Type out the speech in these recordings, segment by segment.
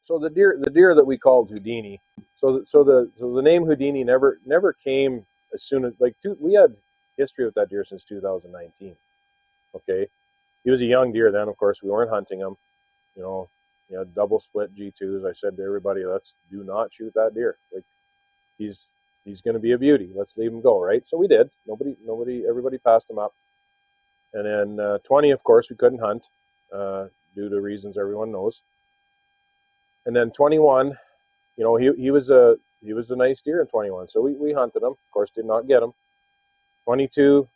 So the deer that we called Houdini. So the name Houdini never came as soon as we had history with that deer since 2019. Okay, he was a young deer then. Of course, we weren't hunting him. You know, he had double split G2s. I said to everybody, let's do not shoot that deer. Like he's going to be a beauty. Let's leave him go, right? So we did. Everybody passed him up. And then 20, of course, we couldn't hunt due to reasons everyone knows. And then 21, you know, he was a nice deer in 21, so we hunted him. Of course, did not get him. 22,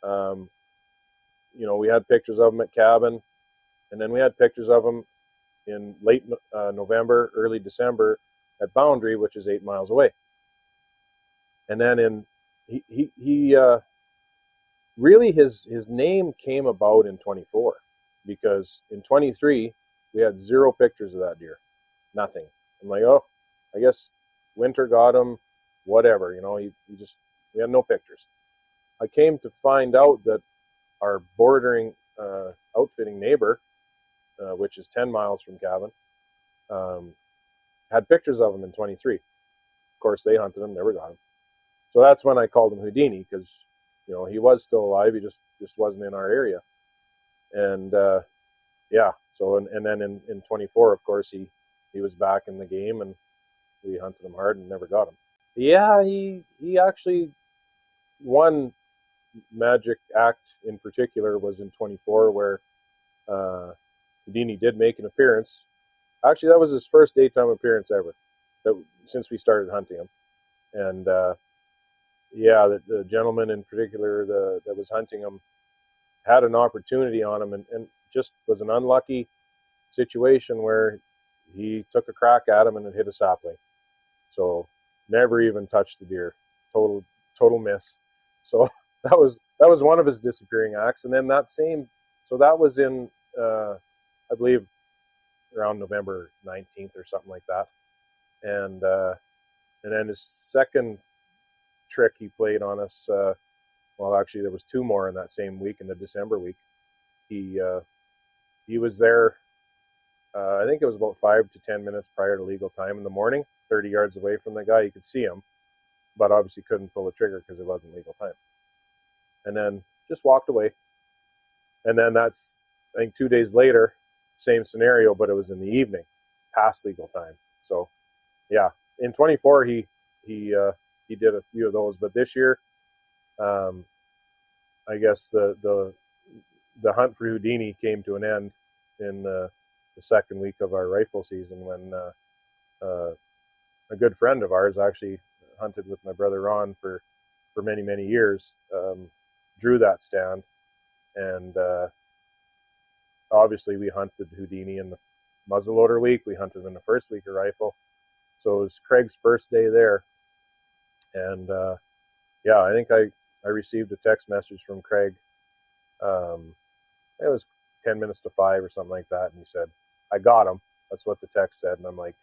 you know, we had pictures of him at cabin, and then we had pictures of him in late November, early December at Boundary, which is 8 miles away. And then he really his name came about in 24, because in 23 we had 0 pictures of that deer, nothing. I'm like, oh, I guess winter got him, whatever, you know. We had no pictures. I came to find out that our bordering outfitting neighbor, which is 10 miles from cabin, had pictures of him in 23. Of course, they hunted him, never got him. So that's when I called him Houdini, because, you know, he was still alive. He just wasn't in our area. And yeah, so and then in 24, of course, he was back in the game, and we hunted him hard and never got him. Yeah, he actually, one magic act in particular was in 24, where Houdini did make an appearance. Actually, that was his first daytime appearance ever, since we started hunting him. And yeah, the gentleman in particular that was hunting him had an opportunity on him, and just was an unlucky situation where he took a crack at him and it hit a sapling. So never even touched the deer. Total miss. So that was one of his disappearing acts. And then so that was in I believe around November 19th or something like that. And then his second trick he played on us, well, actually there was 2 more in that same week, in the December week. He was there, I think it was about 5 to 10 minutes prior to legal time in the morning, 30 yards away from the guy. You could see him, but obviously couldn't pull the trigger because it wasn't legal time. And then just walked away. And then that's, I think 2 days later, same scenario, but it was in the evening, past legal time. So yeah, in 24 he did a few of those, but this year, I guess the hunt for Houdini came to an end in the second week of our rifle season, when a good friend of ours, actually hunted with my brother Ron for many years, drew that stand. And obviously we hunted Houdini in the muzzleloader week. We hunted him in the first week of rifle. So it was Craig's first day there. And yeah, I think I received a text message from Craig. It was 10 minutes to 5 or something like that. And he said, I got him. That's what the text said. And I'm like,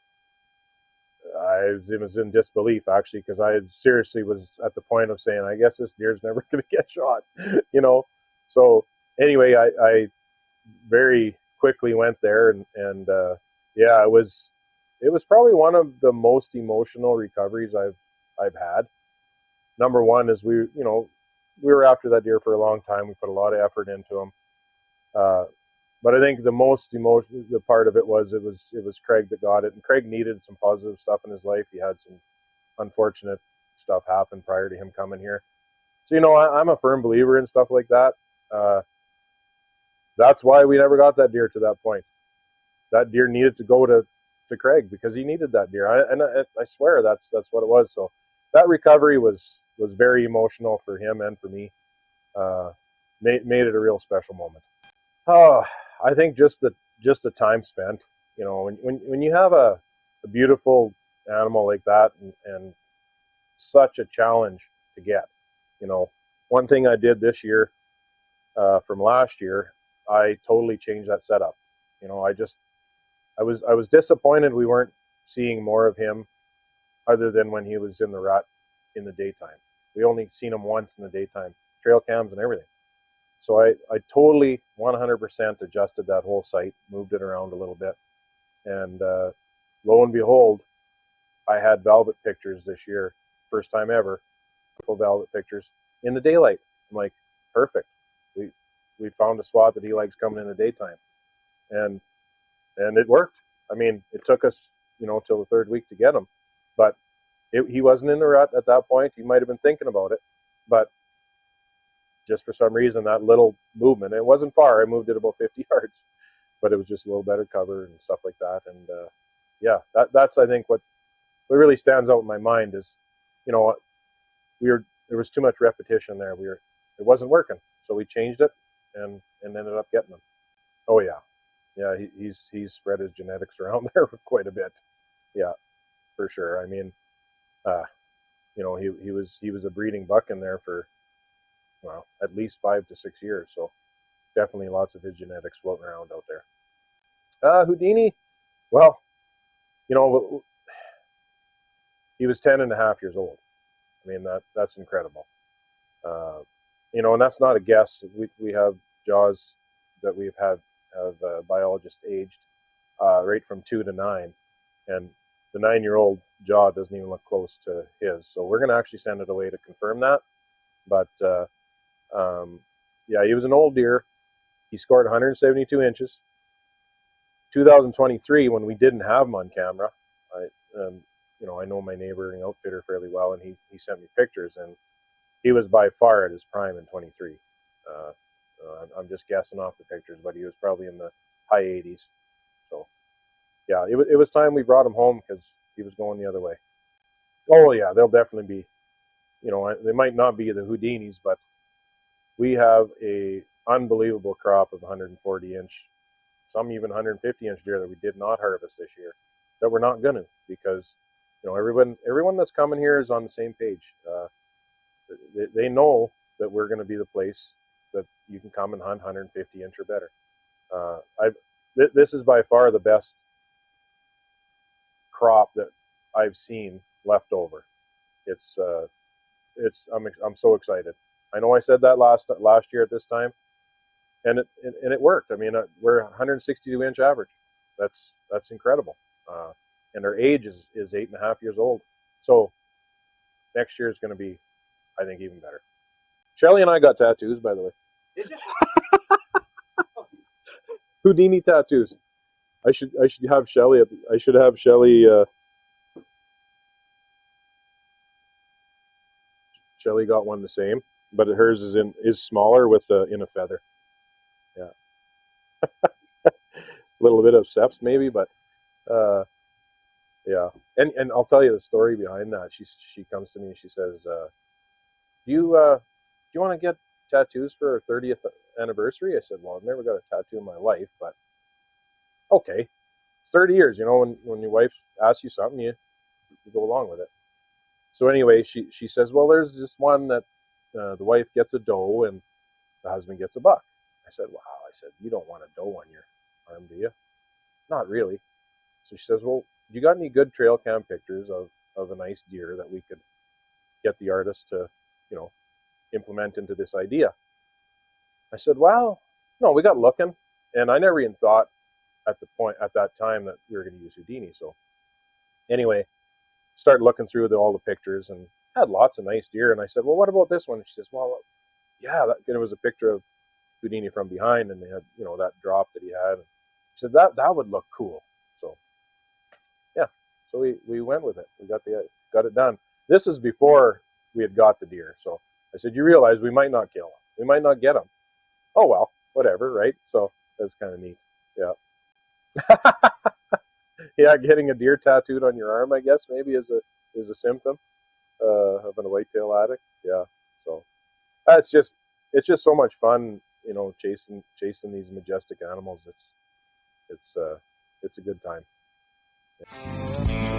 I was in disbelief, actually, because I seriously was at the point of saying, I guess this deer's never going to get shot, you know. So anyway, I very quickly went there, and yeah, it was probably one of the most emotional recoveries I've had. Number one is we were after that deer for a long time. We put a lot of effort into him. But I think the most the part of it was Craig that got it, and Craig needed some positive stuff in his life. He had some unfortunate stuff happen prior to him coming here. So, you know, I'm a firm believer in stuff like that. That's why we never got that deer to that point. That deer needed to go to Craig, because he needed that deer. I swear that's what it was. So that recovery was very emotional for him and for me. Made it a real special moment. Oh, I think just the time spent. You know, when you have a beautiful animal like that, and such a challenge to get. You know, one thing I did this year from last year, I totally changed that setup. You know, I was disappointed we weren't seeing more of him, other than when he was in the rut in the daytime. We only seen him once in the daytime, trail cams and everything. So I totally 100% adjusted that whole site, moved it around a little bit, and lo and behold, I had velvet pictures this year, first time ever, full velvet pictures in the daylight. I'm like, perfect. We found a spot that he likes coming in the daytime, and it worked. I mean, it took us, till the third week to get him, but he wasn't in the rut at that point. He might have been thinking about it, but just for some reason, that little movement, it wasn't far. I moved it about 50 yards, but it was just a little better cover and stuff like that. And yeah, that's I think what really stands out in my mind is, there was too much repetition there. It wasn't working, so we changed it and ended up getting them. Oh yeah, he's spread his genetics around there for quite a bit. Yeah, for sure. I mean, he was a breeding buck in there for, well, at least 5 to 6 years. So definitely lots of his genetics floating around out there. Houdini, well, he was 10 and a half years old. I mean, that's incredible. And that's not a guess. We have jaws that we've have biologists aged right from 2 to 9, and the 9-year-old jaw doesn't even look close to his. So we're going to actually send it away to confirm that. But yeah, he was an old deer. He scored 172 inches. 2023, when we didn't have him on camera, I know my neighboring outfitter fairly well, and he sent me pictures, and he was by far at his prime in 23. I'm just guessing off the pictures, but he was probably in the high 80s. So yeah, it was time we brought him home because he was going the other way. Oh yeah, they'll definitely be, they might not be the Houdinis, but we have a unbelievable crop of 140-inch, some even 150-inch deer that we did not harvest this year, that we're not gonna, because everyone that's coming here is on the same page. They know that we're going to be the place that you can come and hunt 150-inch or better. This is by far the best crop that I've seen left over. I'm so excited. I know I said that last year at this time, and it worked. I mean, we're 162-inch average. That's incredible. And their age is 8.5 years old. So next year is going to be, I think, even better. Shelly and I got tattoos, by the way. Did you? Houdini tattoos. I should have Shelly. I should have Shelly. Shelly got one the same, but hers is smaller with in a feather. Yeah, a little bit of seps maybe, but yeah. And I'll tell you the story behind that. She comes to me and she says, "Do you want to get tattoos for our 30th anniversary?" I said, "Well, I've never got a tattoo in my life, but okay, it's 30 years. When your wife asks you something, you go along with it." So anyway, she says, "Well, there's this one that the wife gets a doe and the husband gets a buck." I said, "Wow." I said, "You don't want a doe on your arm, do you?" "Not really." So she says, "Well, you got any good trail cam pictures of a nice deer that we could get the artist to, implement into this idea?" I said, "Well, no, we got looking, and I never even thought at that time that we were going to use Houdini." So anyway, started looking through all the pictures and had lots of nice deer. And I said, "Well, what about this one?" And she says, "Well, yeah," and it was a picture of Houdini from behind, and they had, that drop that he had. And she said that would look cool. So yeah, so we went with it. We got it done. This is before we had got the deer. So I said, "You realize we might not kill him. We might not get him." "Oh well, whatever, right?" So that's kind of neat. Yeah. Yeah, getting a deer tattooed on your arm, I guess, maybe is a symptom of a whitetail addict. Yeah. So it's just so much fun, chasing these majestic animals. It's a good time. Yeah.